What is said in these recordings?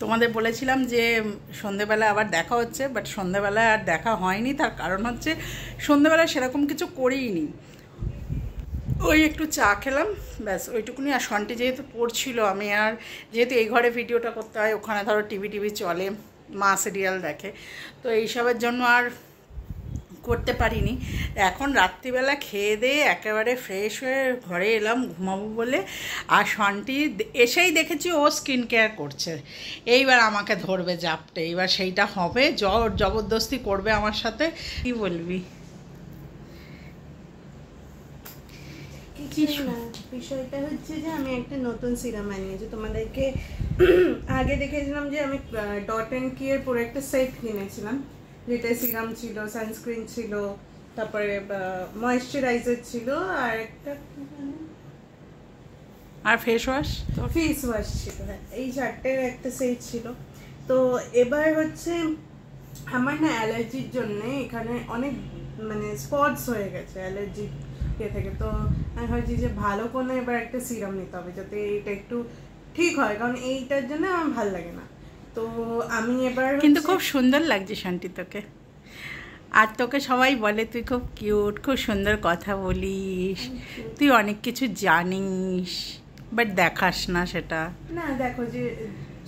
তোমাদের বলেছিলাম যে সন্ধেবেলা আবার দেখা হচ্ছে, বাট সন্ধেবেলা আর দেখা হয়নি। তার কারণ হচ্ছে সন্ধেবেলা সেরকম কিছু করিনি, ওই একটু চা খেলাম ব্যাস ওইটুকুনি। আর সন্টি যেহেতু পড়ছিল, আমি আর যেহেতু এই ঘরে ভিডিওটা করতে হয়, ওখানে ধরো টিভি চলে, মা সিরিয়াল দেখে, তো এইসবের জন্য আর করতে পারিনি। এখন রাত্রিবেলা খেয়ে দিয়ে একেবারে ফ্রেশ হয়ে ঘরে এলাম ঘুমাবো বলে। আর সন্টি এসেই দেখেছি ও স্কিন কেয়ার করছে, এইবার আমাকে ধরবে জাপটে, এইবার সেইটা হবে, জবরদস্তি করবে আমার সাথে। কি বলবি? বিষয়টা হচ্ছে যে আমি একটা নতুন সিরাম আনিয়েছি, তোমাদেরকে আগে দেখেছিলাম যে আমি ডট অ্যান্ড কি এর পুরো একটা সেট কিনেছিলাম, যেটা সিরাম ছিল, সানস্ক্রিন ছিল, তারপরে ময়েশ্চারাইজার ছিল, আর একটা আর ফেস ওয়াশ ছিল। হ্যাঁ, এই চারটের একটা সেট ছিল। তো এবার হচ্ছে আমার না অ্যালার্জির জন্য এখানে অনেক মানে স্পটস হয়ে গেছে অ্যালার্জি থেকে। তো আমি ভাবছি যে ভালো কোনো এবার একটা সিরাম নিতে হবে যাতে এইটা একটু ঠিক হয়, কারণ এইটার জন্য আমার ভালো লাগে না। তো আমি এবার কিন্তু খুব সুন্দর লাগছে শান্তি তোকে, আর তোকে সবাই বলে তুই খুব কিউট, খুব সুন্দর কথা বলিস, তুই অনেক কিছু জানিস, বাট দেখাস না সেটা। না দেখো, যে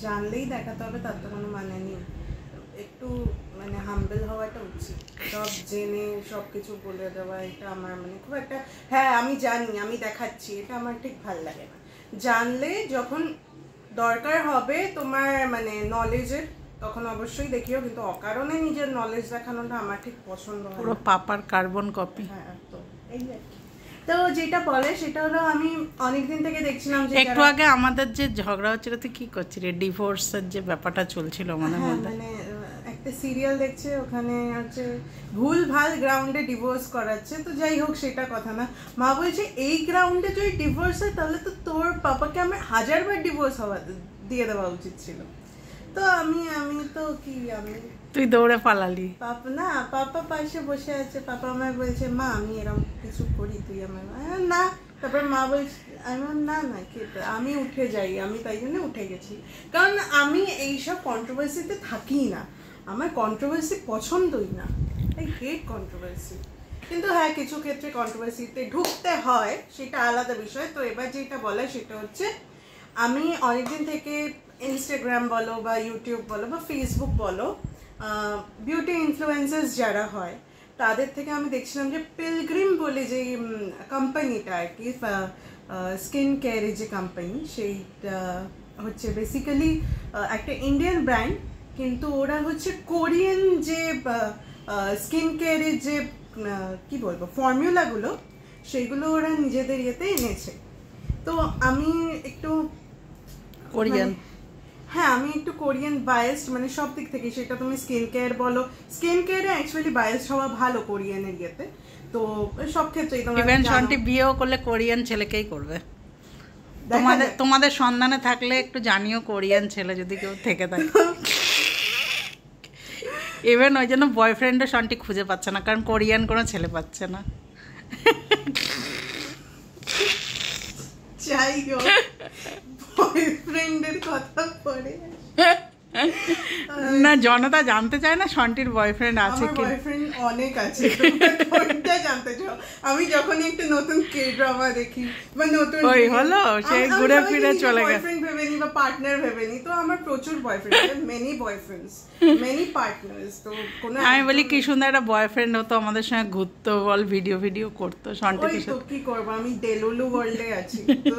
জানলেই দেখাতে হবে তার তো কোনো মানে নেই, একটু মানে হাম্বল হওয়াটা উচিত, সব জেনে সব কিছু বলে দেওয়া এটা আমার মানে খুব একটা, হ্যাঁ আমি জানি আমি দেখাচ্ছি, এটা আমার ঠিক ভাল লাগে না। জানলে যখন দরকার হবে তোমার মানে নলেজের, তখন অবশ্যই দেখিও, কিন্তু অকারণে নিজের নলেজ দেখানোটা আমার ঠিক পছন্দ হয় না। পুরো পাপার কার্বন কপি। হ্যাঁ, তো এই আর কি। তো যেটা বলে সেটা হলো, আমি অনেকদিন থেকে দেখছিলাম যে একটু আগে আমাদের যে ঝগড়া হচ্ছিল, তুই কি করছিলি? ডিভোর্সের যে ব্যাপারটা চলছিল আমাদের মধ্যে, মানে একটা সিরিয়াল দেখছে, ওখানে হচ্ছে ভুল ভাল গ্রাউন্ডে ডিভোর্স করাচ্ছে। তো যাই হোক সেটা কথা না, মা বলছে এই গ্রাউন্ডে যদি ডিভোর্স হয় তাহলে তো তোর পাপাকে আমার 1000 বার ডিভোর্স দিয়ে দেওয়া উচিত ছিল। তো আমি তো কি আমি তুই দৌড়ে পালালি? পাপা পাশে বসে আছে, পাপা আমায় বলছে মা আমি এরকম কিছু করি, তুই আমার না। তারপর মা বলছে, না আমি উঠে যাই, আমি তাই জন্য উঠে গেছি, কারণ আমি এইসব কন্ট্রোভার্সিতে থাকি না, আমার কন্ট্রোভার্সি পছন্দই না, আই হেট কন্ট্রোভার্সি। কিন্তু হ্যাঁ, কিছু ক্ষেত্রে কন্ট্রোভার্সিতে ঢুকতে হয়, সেটা আলাদা বিষয়। তো এবার যেটা বলে সেটা হচ্ছে, আমি অনেকদিন থেকে ইনস্টাগ্রাম বলো বা ইউটিউব বলো বা ফেসবুক বলো, বিউটি ইনফ্লুয়েন্সার্স যারা হয় তাদের থেকে আমি দেখছিলাম যে পিলগ্রিম বলে যে কোম্পানিটা আর কি, স্কিন কেয়ারের যে কোম্পানি, সেইটা হচ্ছে বেসিক্যালি একটা ইন্ডিয়ান ব্র্যান্ড, কিন্তু ওরা হচ্ছে কোরিয়ান যে স্কিন কেয়ারের যে কি বলবো ফর্মুলাগুলো, সেইগুলো ওরা নিজেদের ইয়েতে এনেছে। তো আমি একটু কোরিয়ান, হ্যাঁ আমি একটু কোরিয়ান বায়াসড, মানে সব দিক থেকে, সেটা তুমি স্কিন কেয়ার বলো, স্কিন কেয়ারে অ্যাকচুয়ালি বায়াসড হওয়া ভালো কোরিয়ানের ইয়েতে। তো সব ক্ষেত্রেই ইভেন সন্টি বিয়েও করলে কোরিয়ান ছেলেকেই করবে। তোমাদের সন্ধানে থাকলে একটু জানিও, কোরিয়ান ছেলে যদি কেউ থেকে থাকে। ইভেন ওই জন্য বয়ফ্রেন্ডও সন্টি খুঁজে পাচ্ছে না, কারণ কোরিয়ান কোনো ছেলে পাচ্ছে না। যাই হোক, বয়ফ্রেন্ডের কথা পড়ে না, জনতা জানতে চায় না সন্টির বয়ফ্রেন্ড আছে কি? বয়ফ্রেন্ড অনেক আছে, কোনটা জানতে চাও? আমি যখনই একটা নতুন কে ড্রামা দেখি বা নতুন ওই হলো সে ঘুরে ফিরে চলে গেছে, বয়ফ্রেন্ড ভেবে নি বা পার্টনার ভেবে নি। তো আমার প্রচুর boyfriend, many boyfriends, many partners. তো কোন আমি বলি কি সুন্দর একটা বয়ফ্রেন্ড হতো, আমাদের সঙ্গে ঘুরতো, বল ভিডিও করতো। সন্টি কি করবো, আমি ডেলুলু ওয়ার্ল্ডে আছি, তো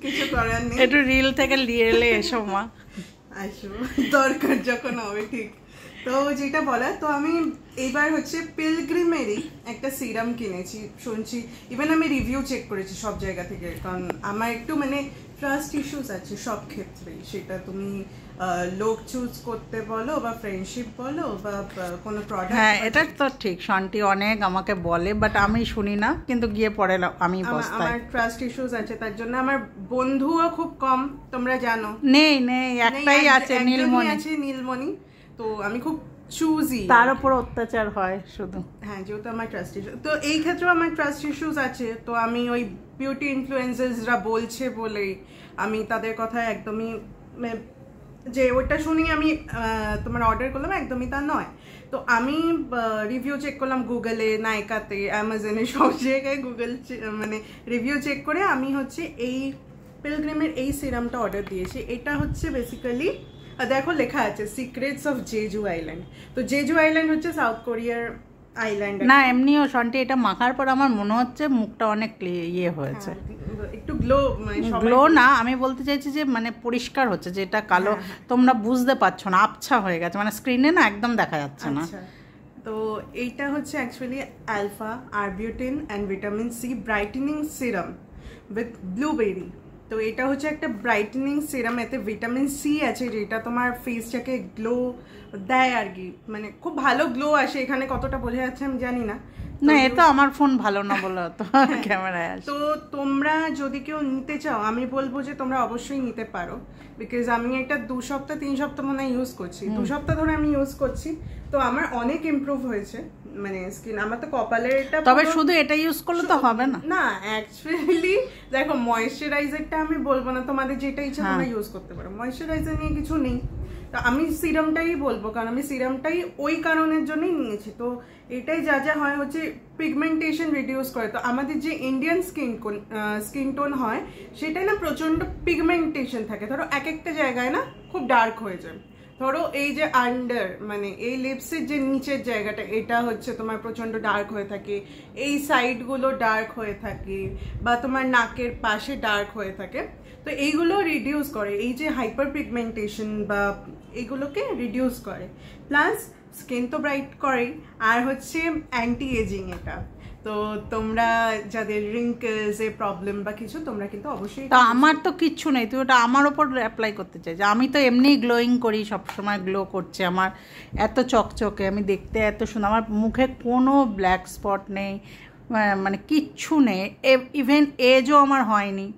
কিছু করার নেই। একটু রিল থেকে লিয়েলে এসো মা, আসো দরকার যখন হবে, ঠিক। তো যেটা বলা, তো আমি এইবার হচ্ছে পিলগ্রিমেরই একটা সিরাম কিনেছি, শুনছি, ইভেন আমি রিভিউ চেক করেছি সব জায়গা থেকে, কারণ আমার একটু মানে ট্রাস্ট ইস্যুস আছে সব ক্ষেত্রেই, সেটা তুমি লোক চুজ করতে বলো বা ফ্রেন্ডশিপ বলো বা কোনো প্রোডাক্ট। হ্যাঁ এটা তো ঠিক, শান্তি অনেক আমাকে বলে, বাট আমি শুনি না, কিন্তু গিয়ে পড়ে আমি পস্তাই। আমার ট্রাস্ট ইস্যুস আছে, তার জন্য আমার বন্ধুও খুব কম, তোমরা জানো। নেই একটাই আছে, নীলমণি। তো আমি খুব চুজি, তার উপর অত্যাচার হয় শুধু। হ্যাঁ, যেহেতু আমার ট্রাস্ট ইস্যু, তো এই ক্ষেত্রেও আমার ট্রাস্ট ইস্যুস আছে। তো আমি ওই বিউটি ইনফ্লুয়েন্সার্সরা বলছে বলেই আমি তাদের কথা একদমই যে ওটা শুনি আমি তোমার অর্ডার করলাম, একদমই তা নয়। তো আমি রিভিউ চেক করলাম গুগলে, নাইকাতে, অ্যামাজনে, সব জায়গায় গুগল মানে রিভিউ চেক করে আমি হচ্ছে এই পিলগ্রিমের এই সিরামটা অর্ডার দিয়েছি। এটা হচ্ছে বেসিক্যালি দেখো লেখা আছে সিক্রেটস অফ জেজু আইল্যান্ড। তো জেজু আইল্যান্ড হচ্ছে সাউথ কোরিয়ার আইল্যান্ড। না এমনিও শন্টি এটা মাখার পর আমার মনে হচ্ছে মুখটা অনেক ইয়ে হয়েছে, একটু গ্লো, গ্লো না, আমি বলতে চাইছি যে মানে পরিষ্কার হচ্ছে, যেটা কালো তোমরা বুঝতে পারছো না, আবছা হয়ে গেছে, মানে স্ক্রিনে না একদম দেখা যাচ্ছে না। তো এইটা হচ্ছে actually alpha arbutin and vitamin C brightening serum with blueberry. তো এটা হচ্ছে একটা ব্রাইটেনিং সিরাম, এতে ভিটামিন সি আছে যেটা তোমার ফেসটাকে গ্লো দেয় আর কি, মানে খুব ভালো গ্লো আসে। এখানে কতটা বোঝা যাচ্ছে আমি জানি না, না এ তো আমার ফোন ভালো না বলে তো ক্যামেরায় আসে। তো তোমরা যদি কেউ নিতে চাও আমি বলবো যে তোমরা অবশ্যই নিতে পারো, বিকজ আমি এটা 2 সপ্তাহ 3 সপ্তাহ মনে হয় ইউজ করছি, 2 সপ্তাহ ধরে আমি ইউজ করছি। তো আমার অনেক ইমপ্রুভ হয়েছে মানে স্কিন। আমার তো কপালের এটা, তবে শুধু এটা ইউজ করলে তো হবে না। না অ্যাকচুয়ালি দেখো ময়েশ্চারাইজারটা আমি বলবো না, তোমাদের যেটা ইচ্ছা তোমরা ইউজ করতে পারো, ময়েশ্চারাইজার নিয়ে কিছু নেই। তো আমি সিরামটাই বলবো, কারণ আমি সিরামটাই ওই কারণের জন্যই নিয়েছি। তো এটাই যা যা হয় হচ্ছে পিগমেন্টেশন রিডিউস করে। তো আমাদের যে ইন্ডিয়ান স্কিন টোন হয় সেটাই না প্রচন্ড পিগমেন্টেশন থাকে, ধরো এক একটা জায়গায় না খুব ডার্ক হয়ে যায়। ধরো এই যে আন্ডার মানে এই লিপসের যে নিচের জায়গাটা এটা হচ্ছে তোমার প্রচন্ড ডার্ক হয়ে থাকে, এই সাইডগুলো ডার্ক হয়ে থাকে, বা তোমার নাকের পাশে ডার্ক হয়ে থাকে। তো এইগুলো রিডিউস করে, এই যে হাইপার পিগমেন্টেশন বা এগুলোকে রিডিউস করে, প্লাস স্কিন তো ব্রাইট করেই, আর হচ্ছে অ্যান্টি এজিং এটা। তো তোমরা যাদের রিঙ্কেলস এ প্রবলেম বা কিছু, তোমরা কিন্তু অবশ্যই, তো আমার তো কিচ্ছু নেই, তুই ওটা আমার ওপর অ্যাপ্লাই করতে চাই যে আমি তো এমনিই গ্লোয়িং করি, সবসময় গ্লো করছে, আমার এত চকচকে, আমি দেখতে এত সুন্দর, আমার মুখে কোনো ব্ল্যাক স্পট নেই, মানে কিচ্ছু নেই, ইভেন এজও আমার হয়নি,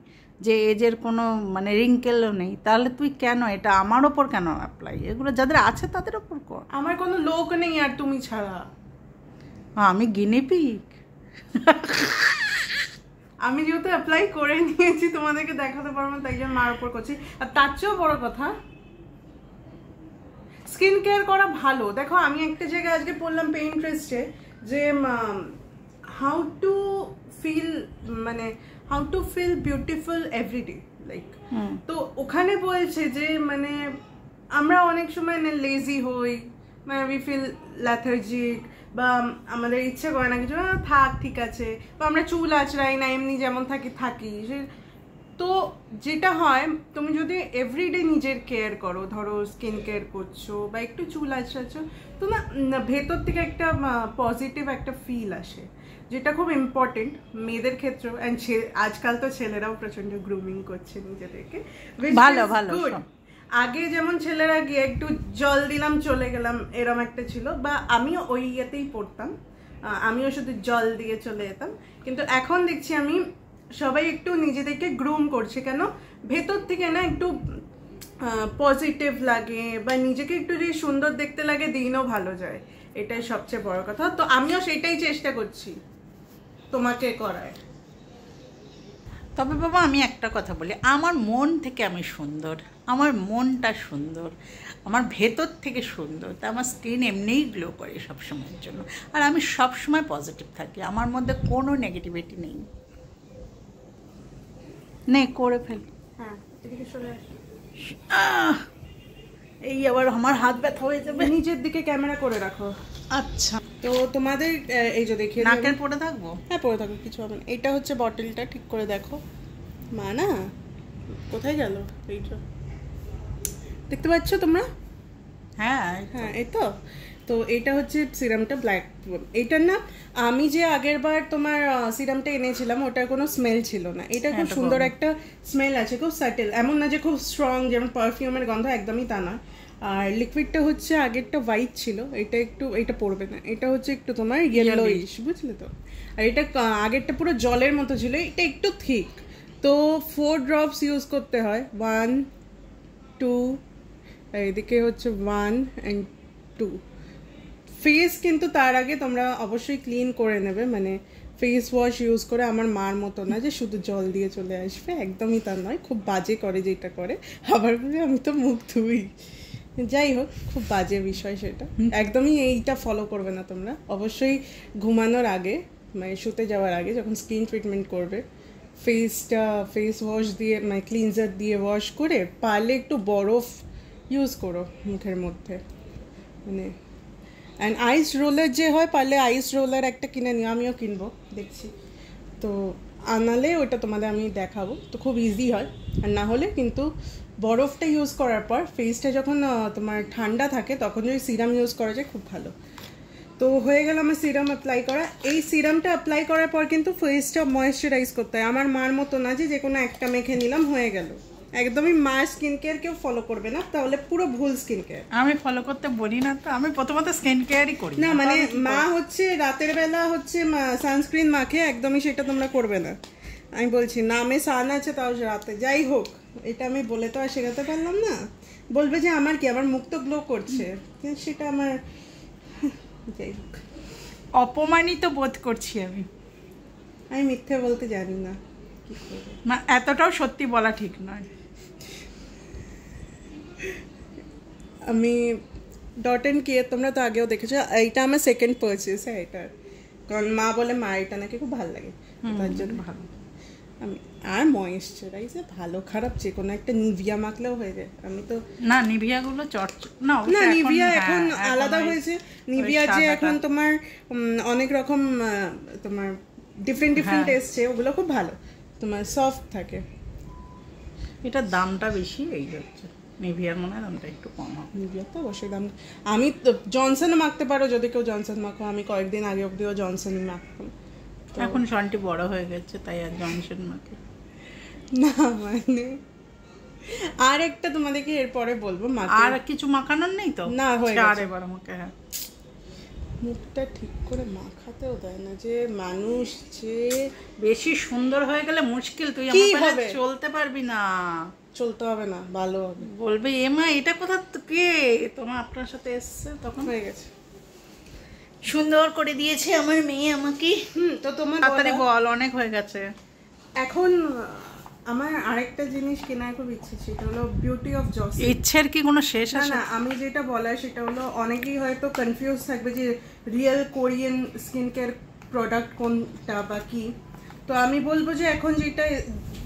যে এজের কোনো মানে রিঙ্কেলও নেই। তাহলে তুই কেন এটা আমার ওপর কেন অ্যাপ্লাই? এগুলো যাদের আছে তাদের ওপর কর। আমার কোনো লোক নেই আর তুমি ছাড়া। আমি গিনিপিগ। আমি যেহেতু অ্যাপ্লাই করে নিয়েছি তোমাদেরকে দেখাতে পারবো না, তাই জন্য মার উপর করছি। আর তার চেয়েও বড় কথা স্কিন কেয়ার করা ভালো। দেখো আমি একটা জায়গায় আজকে পড়লাম Pinterest-এ যে how to feel beautiful everyday, like. তো ওখানে বলছে যে মানে আমরা অনেক সময় লেজি হই, মানে উই ফিল ল্যাথার্জিক, বা আমাদের ইচ্ছে করে না কিছু, থাক ঠিক আছে, বা আমরা চুল আঁচড়াই না, এমনি যেমন থাকি। তো যেটা হয়, তুমি যদি এভরিডে নিজের কেয়ার করো, ধরো স্কিন কেয়ার করছো বা একটু চুল আঁচড়াচ্ছো, তো না ভেতর থেকে একটা পজিটিভ একটা ফিল আসে, যেটা খুব ইম্পর্টেন্ট মেয়েদের ক্ষেত্রেও। অ্যান্ড আজকাল তো ছেলেরাও প্রচন্ড গ্রুমিং করছে নিজেদেরকে, ভালো ভালো। আগে যেমন ছেলেরা গিয়ে একটু জল দিলাম চলে গেলাম এরম একটা ছিল, বা আমিও ওই ইয়েতেই পড়তাম, আমিও শুধু জল দিয়ে চলে যেতাম। কিন্তু এখন দেখছি আমি সবাই একটু নিজেদেরকে গ্রুম করছে, কেন ভেতর থেকে না একটু পজিটিভ লাগে, বা নিজেকে একটু যদি সুন্দর দেখতে লাগে দিনও ভালো যায়, এটাই সবচেয়ে বড় কথা। তো আমিও সেটাই চেষ্টা করছি তোমাকে করায়। তবে বাবা আমি একটা কথা বলি, আমার মন থেকে আমি সুন্দর, আমার মনটা সুন্দর, আমার ভেতর থেকে সুন্দর, তা আমার স্কিন এমনিই গ্লো করে সবসময়ের জন্য, আর আমি সবসময় পজিটিভ থাকি, আমার মধ্যে কোনো নেগেটিভিটি নেই। নে করে ফেল। হ্যাঁ এদিকে চলে আসি। এই আবার আমার হাত ব্যথা হয়ে যাবে। নিচের দিকে ক্যামেরা করে রাখো। আচ্ছা, তো তোমাদের এই যে দেখিয়ে নাকের পরে থাকবো? হ্যাঁ পরে থাকো, কিছু হবে না। এটা হচ্ছে বটলটা, ঠিক করে দেখো। মা না কোথায় গেল? এইটা দেখতে পাচ্ছ তোমরা? হ্যাঁ হ্যাঁ এই তো। তো এটা হচ্ছে সিরামটা ব্ল্যাক। এইটার না আমি যে আগের বার তোমার সিরামটা এনেছিলাম ওটার কোনো স্মেল ছিল না, এটা খুব সুন্দর একটা স্মেল আছে, খুব সাটেল, এমন না যে খুব স্ট্রং যেমন পারফিউমের গন্ধ, একদমই তা না। আর লিকুইডটা হচ্ছে আগেরটা হোয়াইট ছিল, এটা পড়বে না, এটা হচ্ছে একটু তোমার ইয়েলোইশ, বুঝলে তো। আর এটা আগেরটা পুরো জলের মতো ছিল, এটা একটু থিক। তো 4 ড্রপস ইউজ করতে হয়, 1 2, এদিকে হচ্ছে 1 and 2। ফেস কিন্তু তার আগে তোমরা অবশ্যই ক্লিন করে নেবে, মানে ফেস ওয়াশ ইউজ করে আমার মার মতো না যে শুধু জল দিয়ে চলে আসবে, একদমই তা নয়। খুব বাজে করে যেটা করে, আবার বলে আমি তো মুখ ধুই। যাই হোক, খুব বাজে বিষয় সেটা, একদমই এইটা ফলো করবে না তোমরা। অবশ্যই ঘুমানোর আগে, মানে শুতে যাওয়ার আগে যখন স্কিন ট্রিটমেন্ট করবে, ফেস ওয়াশ দিয়ে মানে ক্লিনজার দিয়ে ওয়াশ করে পারলে একটু বরফ ইউজ করো মুখের মধ্যে। মানে অ্যান্ড আইস রোলার যে হয়, পারলে আইস রোলার একটা কিনে নিও, আমিও কিনবো দেখছি। তো আনালে ওটা তোমাদের আমি দেখাবো, তো খুব ইজি হয়। আর না হলে কিন্তু বরফটা ইউজ করার পর ফেসটা যখন তোমার ঠান্ডা থাকে তখন যদি সিরাম ইউজ করা যায় খুব ভালো। তো হয়ে গেল আমার সিরাম অ্যাপ্লাই করা। এই সিরামটা অ্যাপ্লাই করার পর কিন্তু ফেসটা ময়েশ্চারাইজ করতে হয়। আমার মার মতো না যে কোনো একটা মেখে নিলাম হয়ে গেল। একদমই মার স্কিন কেয়ার কেউ ফলো করবে না, তাহলে পুরো ভুল স্কিন কেয়ার। আমি ফলো করতে বলি না তো, আমি প্রথমত স্কিন কেয়ারই করি না। মানে মা হচ্ছে রাতের বেলা হচ্ছে সানস্ক্রিন মাখে, একদমই সেটা তোমরা করবে না। আমি বলছি নামে সান আছে তাও রাতে। যাই হোক, এটা আমি বলে তো আর শেখাতে পারলাম না। বলবে যে আমার কি, আমার মুখ তো গ্লো করছে, সেটা আমার যাই হোক অপমানিত বোধ করছি আমি মিথ্যে বলতে জানি না, কি করবো। এতটাও সত্যি বলা ঠিক নয়। আমি ডট অ্যান্ড কেয়ার, তোমরা তো আগেও দেখেছো, এইটা আমার সেকেন্ড পারচেস হ্যাঁ এটা। কারণ মা বলে মা এটা নাকি খুব ভালো লাগে, তার জন্য ভালো। আমি আর ময়েশ্চারাইজার ভালো খারাপ যে কোনো একটা নিভিয়া মাখলেও হয়ে যায়। আমি তো না, নিভিয়াগুলো না, নিভিয়া এখন আলাদা হয়েছে। নিভিয়া যে এখন তোমার অনেক রকম তোমার ডিফারেন্ট এসছে, ওগুলো খুব ভালো, তোমার সফট থাকে। এটার দামটা বেশি, এই হচ্ছে নিভিয়ার মনে হয় দামটা একটু কম হবে। নিভিয়া তো অবশ্যই দাম। আমি তো জনসন মাখতে পারো যদি কেউ জনসন মাখো। আমি কয়েকদিন আগে অব্দিও জনসনই মাখতাম। এখন সনটি বড় হয়ে গেছে তাই আর জনসন মাখে না। মানে আর একটা তোমাদেরকে এরপরে বলবো, আর কিছু মাখানোর নেই তো? না, হয়ে গেছে। আর এবার আমাকে মুখটা ঠিক করে মাখাতেও দেয় না যে মানুষ, যে বেশি সুন্দর হয়ে গেলে মুশকিল, তুই আমার চলতে পারবি না। চলতে হবে না, ভালো হবে। বলবে এমা এটা কোথা কে তোমার আপনার সাথে এসছে, তখন হয়ে গেছে। সুন্দর করে দিয়েছে আমার মেয়ে আমাকে। তো তোমার তাড়াতাড়ি বল, অনেক হয়ে গেছে। এখন আমার আরেকটা জিনিস কেনার খুব ইচ্ছে, সেটা হলো বিউটি অফ জসিন। ইচ্ছের কি কোনো শেষ আছে? না, আমি যেটা বলার সেটা হলো, অনেকেই হয়তো কনফিউজ থাকবে যে real Korean skin care product কোনটা বা কি। তো আমি বলবো যে এখন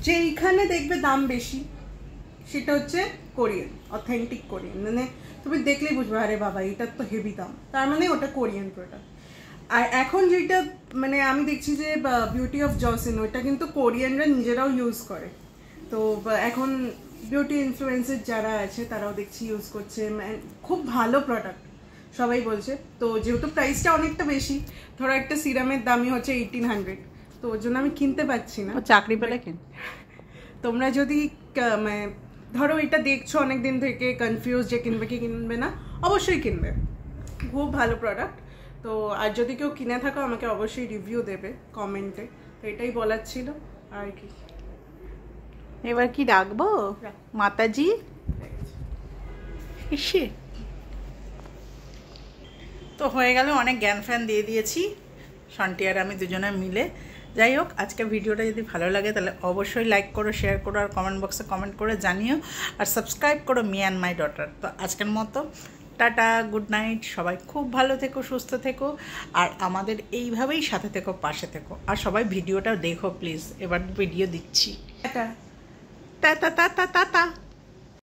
যেইখানে দেখবে দাম বেশি, সেটা হচ্ছে কোরিয়ান, অথেন্টিক কোরিয়ান। মানে তুমি দেখলেই বুঝবে আরে বাবা এটার তো হেভি দাম, তার মানে ওটা কোরিয়ান প্রোডাক্ট। আর এখন যেটা মানে আমি দেখছি যে বিউটি অফ জসিন, ওইটা কিন্তু কোরিয়ানরা নিজেরাও ইউজ করে। তো এখন বিউটি ইনফ্লুয়েন্সার যারা আছে তারাও দেখছি ইউজ করছে, খুব ভালো প্রোডাক্ট সবাই বলছে। তো যেহেতু প্রাইসটা অনেকটা বেশি, ধরো একটা সিরামের দামই হচ্ছে 1800, তো ওর জন্য আমি কিনতে পারছি না। চাকরি পেলে কিন। তোমরা যদি মানে ধরো এটা দেখছো অনেক দিন থেকে, কনফিউজ যে কিনবে কি কিনবে না, অবশ্যই কিনবে, খুব ভালো প্রোডাক্ট। তো আর যদি কেউ কিনে থাকো আমাকে অবশ্যই রিভিউ দেবে কমেন্টে। তো এটাই বলার ছিল আর কি। এবার কি রাখবো মাতাজি? তো হয়ে গেল, অনেক জ্ঞান ফ্যান দিয়ে দিয়েছি সন্টি আর আমি দুজনে মিলে। যাই হোক, আজকের ভিডিওটা যদি ভালো লাগে তাহলে অবশ্যই লাইক করো, শেয়ার করো, আর কমেন্ট বক্সে কমেন্ট করে জানিও, আর সাবস্ক্রাইব করো মি অ্যান্ড মাই ডটার। তো আজকের মতো টাটা, গুড নাইট, সবাই খুব ভালো থেকো, সুস্থ থেকো, আর আমাদের এইভাবেই সাথে থেকো, পাশে থেকো, আর সবাই ভিডিওটা দেখো প্লিজ। এবার ভিডিও দিচ্ছি। টাটা। Tata tata tata.